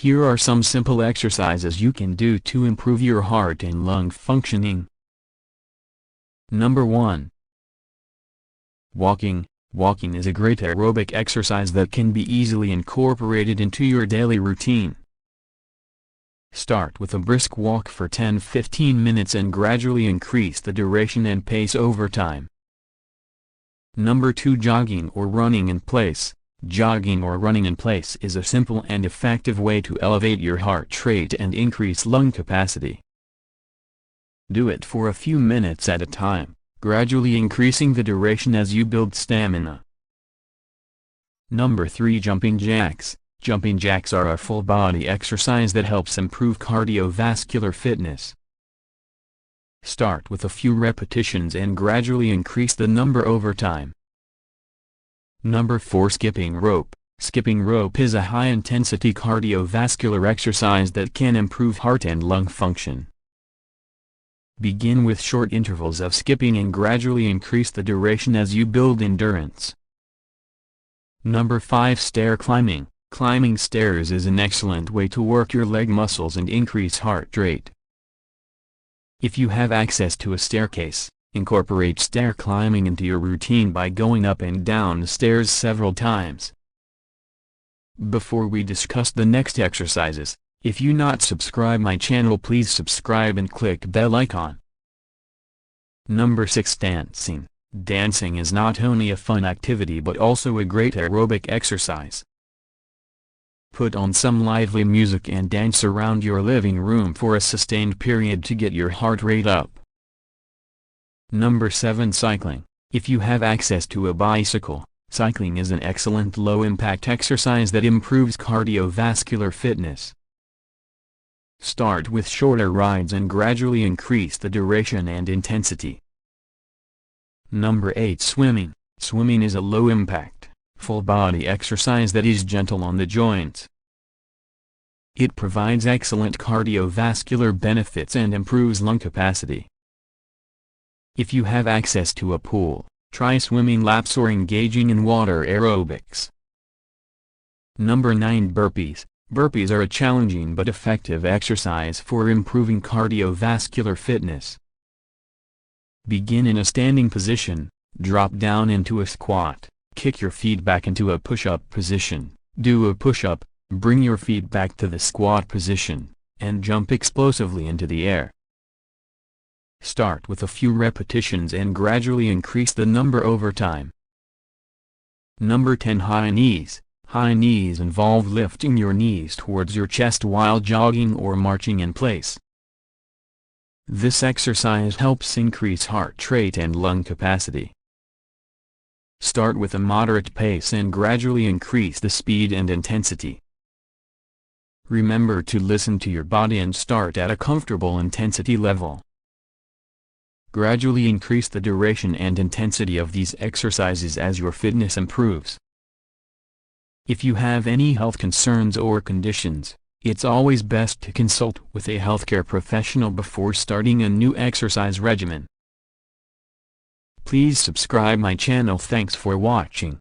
Here are some simple exercises you can do to improve your heart and lung functioning. Number 1. Walking. Walking is a great aerobic exercise that can be easily incorporated into your daily routine. Start with a brisk walk for 10-15 minutes and gradually increase the duration and pace over time. Number 2. Jogging or running in place. Jogging or running in place is a simple and effective way to elevate your heart rate and increase lung capacity. Do it for a few minutes at a time, gradually increasing the duration as you build stamina. Number 3. Jumping jacks. Jumping jacks are a full-body exercise that helps improve cardiovascular fitness. Start with a few repetitions and gradually increase the number over time. Number 4. Skipping rope. Skipping rope is a high-intensity cardiovascular exercise that can improve heart and lung function. Begin with short intervals of skipping and gradually increase the duration as you build endurance. Number 5. Stair climbing. Climbing stairs is an excellent way to work your leg muscles and increase heart rate. If you have access to a staircase, incorporate stair climbing into your routine by going up and down the stairs several times. Before we discuss the next exercises, if you not subscribe my channel, please subscribe and click bell icon. Number 6. Dancing. Dancing is not only a fun activity but also a great aerobic exercise. Put on some lively music and dance around your living room for a sustained period to get your heart rate up. Number 7. Cycling. If you have access to a bicycle, cycling is an excellent low-impact exercise that improves cardiovascular fitness. Start with shorter rides and gradually increase the duration and intensity. Number 8. Swimming. Swimming is a low-impact, full-body exercise that is gentle on the joints. It provides excellent cardiovascular benefits and improves lung capacity. If you have access to a pool, try swimming laps or engaging in water aerobics. Number 9. Burpees. Burpees are a challenging but effective exercise for improving cardiovascular fitness. Begin in a standing position, drop down into a squat, kick your feet back into a push-up position, do a push-up, bring your feet back to the squat position, and jump explosively into the air. Start with a few repetitions and gradually increase the number over time. Number 10. High knees. High knees involve lifting your knees towards your chest while jogging or marching in place. This exercise helps increase heart rate and lung capacity. Start with a moderate pace and gradually increase the speed and intensity. Remember to listen to your body and start at a comfortable intensity level. Gradually increase the duration and intensity of these exercises as your fitness improves. If you have any health concerns or conditions, it's always best to consult with a healthcare professional before starting a new exercise regimen. Please subscribe my channel. Thanks for watching.